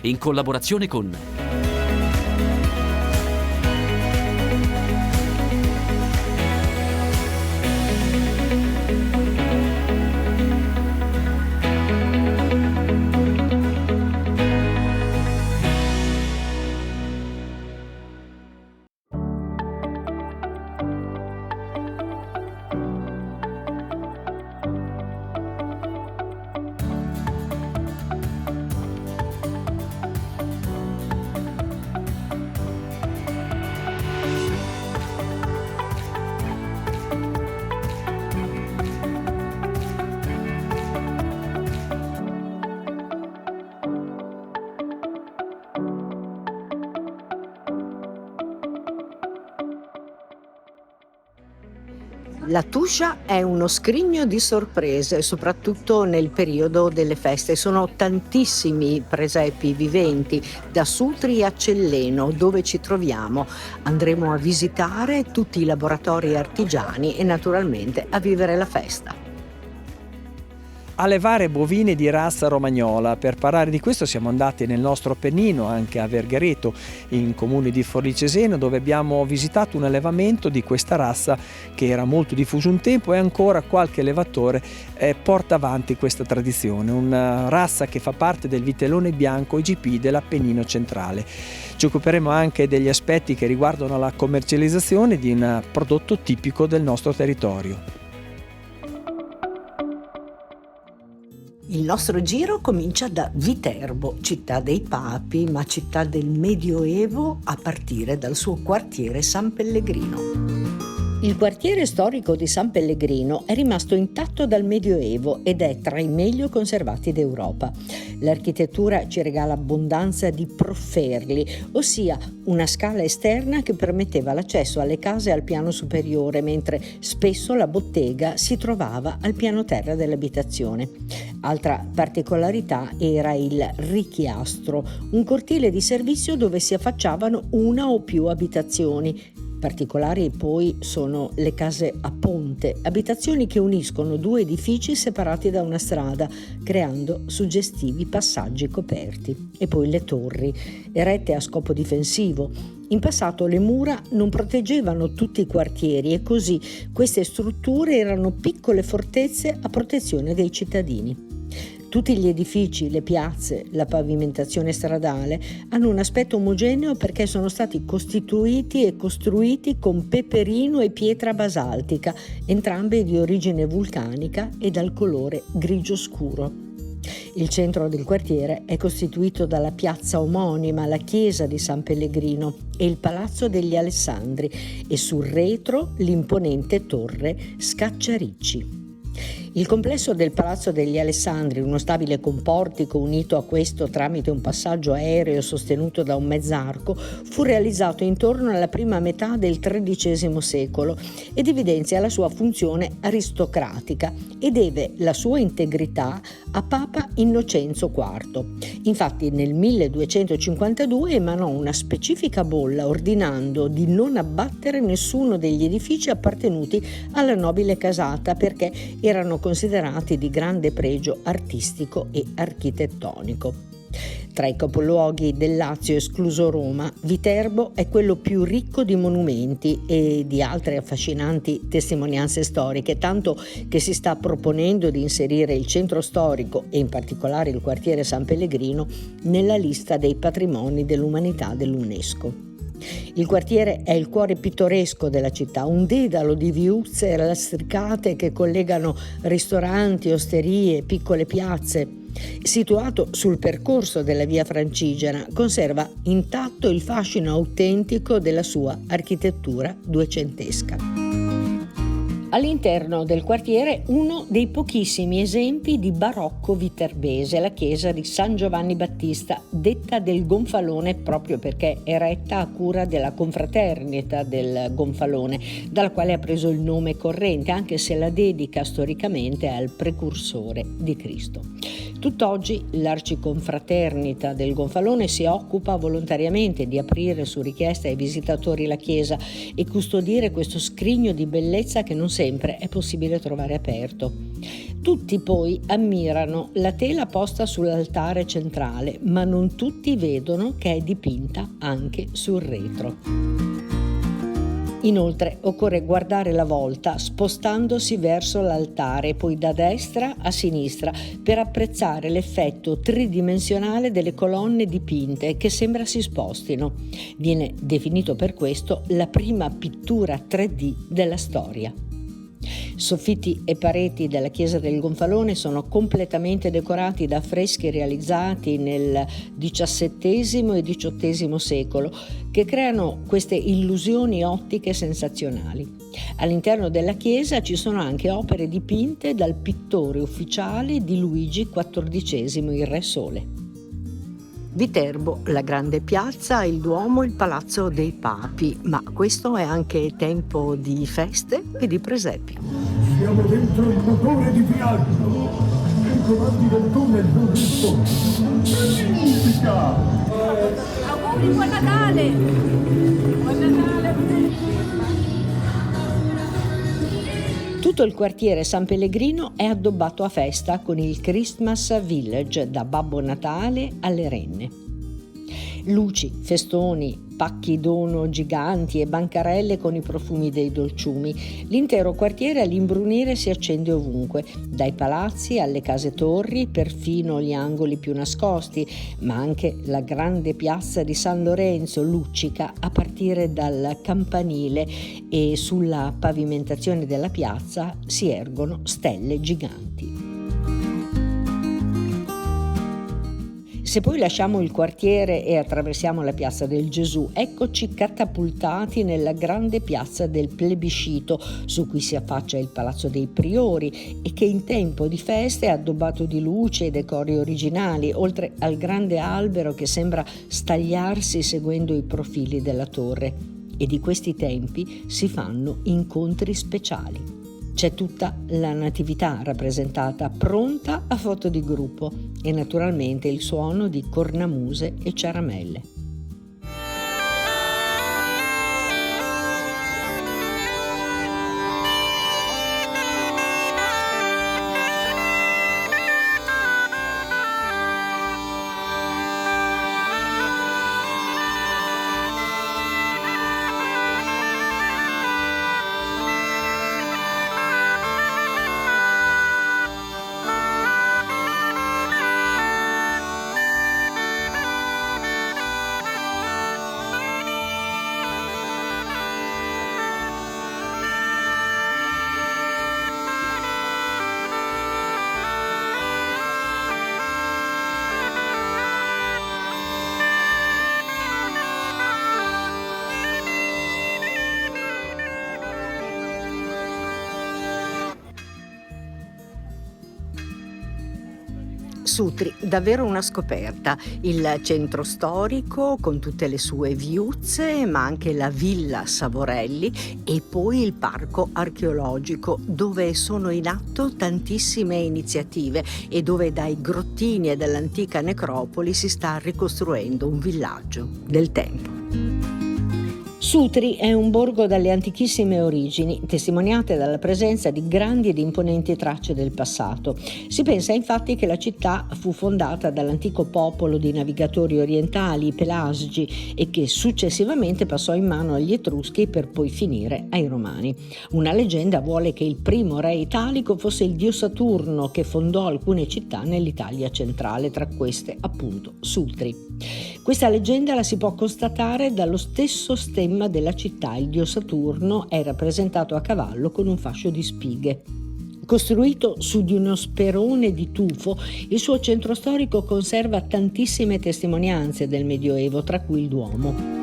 in collaborazione con La Tuscia è uno scrigno di sorprese, soprattutto nel periodo delle feste. Sono tantissimi presepi viventi, da Sutri a Celleno, dove ci troviamo. Andremo a visitare tutti i laboratori artigiani e naturalmente a vivere la festa. Allevare bovine di razza romagnola. Per parlare di questo siamo andati nel nostro Appennino, anche a Vergareto, in comune di Forlì Cesena, dove abbiamo visitato un allevamento di questa razza che era molto diffuso un tempo e ancora qualche allevatore porta avanti questa tradizione, una razza che fa parte del vitellone bianco IGP dell'Appennino centrale. Ci occuperemo anche degli aspetti che riguardano la commercializzazione di un prodotto tipico del nostro territorio. Il nostro giro comincia da Viterbo, città dei papi, ma città del Medioevo a partire dal suo quartiere San Pellegrino. Il quartiere storico di San Pellegrino è rimasto intatto dal Medioevo ed è tra i meglio conservati d'Europa. L'architettura ci regala abbondanza di profferli, ossia una scala esterna che permetteva l'accesso alle case al piano superiore, mentre spesso la bottega si trovava al piano terra dell'abitazione. Altra particolarità era il richiastro, un cortile di servizio dove si affacciavano una o più abitazioni. Particolari poi sono le case a ponte, abitazioni che uniscono due edifici separati da una strada, creando suggestivi passaggi coperti. E poi le torri, erette a scopo difensivo. In passato le mura non proteggevano tutti i quartieri e così queste strutture erano piccole fortezze a protezione dei cittadini. Tutti gli edifici, le piazze, la pavimentazione stradale hanno un aspetto omogeneo perché sono stati costituiti e costruiti con peperino e pietra basaltica, entrambe di origine vulcanica e dal colore grigio scuro. Il centro del quartiere è costituito dalla piazza omonima, la chiesa di San Pellegrino e il Palazzo degli Alessandri e sul retro l'imponente torre Scacciaricci. Il complesso del Palazzo degli Alessandri, uno stabile con portico unito a questo tramite un passaggio aereo sostenuto da un mezzarco, fu realizzato intorno alla prima metà del XIII secolo ed evidenzia la sua funzione aristocratica e deve la sua integrità a Papa Innocenzo IV. Infatti nel 1252 emanò una specifica bolla ordinando di non abbattere nessuno degli edifici appartenuti alla nobile casata perché erano considerati di grande pregio artistico e architettonico. Tra i capoluoghi del Lazio, escluso Roma, Viterbo è quello più ricco di monumenti e di altre affascinanti testimonianze storiche, tanto che si sta proponendo di inserire il centro storico e in particolare il quartiere San Pellegrino nella lista dei patrimoni dell'umanità dell'UNESCO. Il quartiere è il cuore pittoresco della città, un dedalo di viuzze lastricate che collegano ristoranti, osterie, piccole piazze. Situato sul percorso della via Francigena, conserva intatto il fascino autentico della sua architettura duecentesca. All'interno del quartiere uno dei pochissimi esempi di barocco viterbese, la chiesa di San Giovanni Battista, detta del Gonfalone proprio perché è retta a cura della confraternita del Gonfalone, dalla quale ha preso il nome corrente, anche se la dedica storicamente al precursore di Cristo. Tutt'oggi l'Arciconfraternita del Gonfalone si occupa volontariamente di aprire su richiesta ai visitatori la chiesa e custodire questo scrigno di bellezza che non sempre è possibile trovare aperto. Tutti poi ammirano la tela posta sull'altare centrale, ma non tutti vedono che è dipinta anche sul retro. Inoltre occorre guardare la volta spostandosi verso l'altare, poi da destra a sinistra, per apprezzare l'effetto tridimensionale delle colonne dipinte che sembra si spostino. Viene definito per questo la prima pittura 3D della storia. Soffitti e pareti della chiesa del Gonfalone sono completamente decorati da affreschi realizzati nel XVII e XVIII secolo, che creano queste illusioni ottiche sensazionali. All'interno della chiesa ci sono anche opere dipinte dal pittore ufficiale di Luigi XIV, il Re Sole. Viterbo, la grande piazza, il Duomo, il Palazzo dei Papi, ma questo è anche tempo di feste e di presepio. Siamo dentro il motore di viaggio. I comandi del tunnel non rispondono. Che musica! Auguri, buon Natale! Buon Natale! Tutto il quartiere San Pellegrino è addobbato a festa con il Christmas Village, da Babbo Natale alle renne. Luci, festoni, pacchi dono giganti e bancarelle con i profumi dei dolciumi. L'intero quartiere all'imbrunire si accende ovunque, dai palazzi alle case torri, perfino gli angoli più nascosti, ma anche la grande piazza di San Lorenzo luccica a partire dal campanile e sulla pavimentazione della piazza si ergono stelle giganti. Se poi lasciamo il quartiere e attraversiamo la piazza del Gesù, eccoci catapultati nella grande piazza del Plebiscito, su cui si affaccia il Palazzo dei Priori e che in tempo di feste è addobbato di luci e decori originali, oltre al grande albero che sembra stagliarsi seguendo i profili della torre. E di questi tempi si fanno incontri speciali. C'è tutta la Natività rappresentata, pronta a foto di gruppo, e naturalmente il suono di cornamuse e ciaramelle. Sutri, davvero una scoperta. Il centro storico con tutte le sue viuzze, ma anche la Villa Savorelli e poi il parco archeologico, dove sono in atto tantissime iniziative e dove dai grottini e dall'antica necropoli si sta ricostruendo un villaggio del tempo. Sutri è un borgo dalle antichissime origini, testimoniate dalla presenza di grandi ed imponenti tracce del passato. Si pensa infatti che la città fu fondata dall'antico popolo di navigatori orientali, i Pelasgi, e che successivamente passò in mano agli Etruschi per poi finire ai Romani. Una leggenda vuole che il primo re italico fosse il dio Saturno, che fondò alcune città nell'Italia centrale, tra queste appunto Sutri. Questa leggenda la si può constatare dallo stesso stemma della città. Il dio Saturno è rappresentato a cavallo con un fascio di spighe. Costruito su di uno sperone di tufo, il suo centro storico conserva tantissime testimonianze del Medioevo, tra cui il Duomo.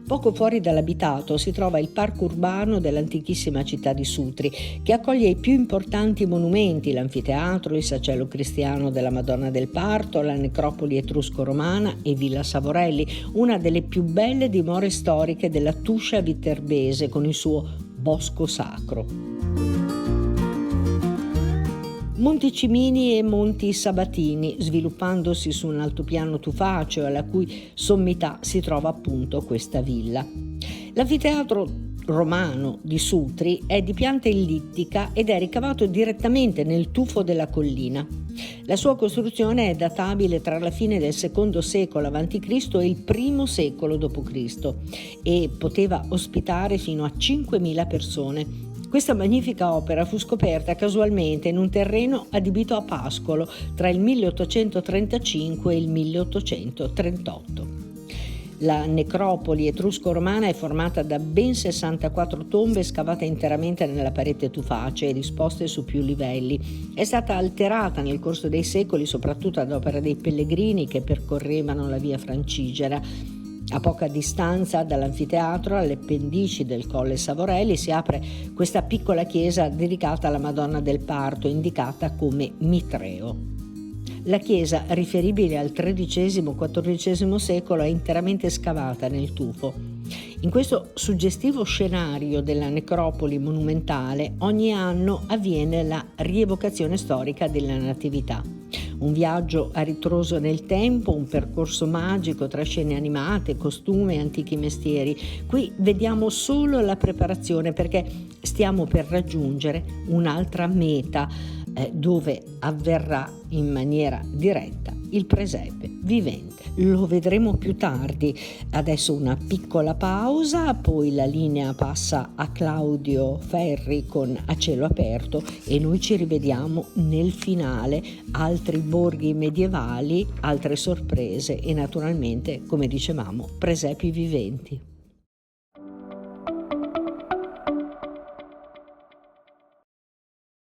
Poco fuori dall'abitato si trova il parco urbano dell'antichissima città di Sutri, che accoglie i più importanti monumenti: l'anfiteatro, il sacello cristiano della Madonna del Parto, la necropoli etrusco-romana e Villa Savorelli, una delle più belle dimore storiche della Tuscia viterbese con il suo bosco sacro. Monti Cimini e Monti Sabatini, sviluppandosi su un altopiano tufaceo alla cui sommità si trova appunto questa villa. L'anfiteatro romano di Sutri è di pianta ellittica ed è ricavato direttamente nel tufo della collina. La sua costruzione è databile tra la fine del secondo secolo a.C. e il primo secolo d.C. e poteva ospitare fino a 5.000 persone. Questa magnifica opera fu scoperta casualmente in un terreno adibito a pascolo tra il 1835 e il 1838. La necropoli etrusco-romana è formata da ben 64 tombe scavate internamente nella parete tufacea e disposte su più livelli. È stata alterata nel corso dei secoli, soprattutto ad opera dei pellegrini che percorrevano la via Francigena. A poca distanza dall'anfiteatro, alle pendici del Colle Savorelli, si apre questa piccola chiesa dedicata alla Madonna del Parto, indicata come Mitreo. La chiesa, riferibile al XIII-XIV secolo, è interamente scavata nel tufo. In questo suggestivo scenario della necropoli monumentale, ogni anno avviene la rievocazione storica della Natività. Un viaggio a ritroso nel tempo, un percorso magico tra scene animate, costumi e antichi mestieri. Qui vediamo solo la preparazione, perché stiamo per raggiungere un'altra meta, dove avverrà in maniera diretta il presepe vivente. Lo vedremo più tardi. Adesso una piccola pausa, poi la linea passa a Claudio Ferri con A cielo aperto e noi ci rivediamo nel finale. Altri borghi medievali, altre sorprese e naturalmente, come dicevamo, presepi viventi.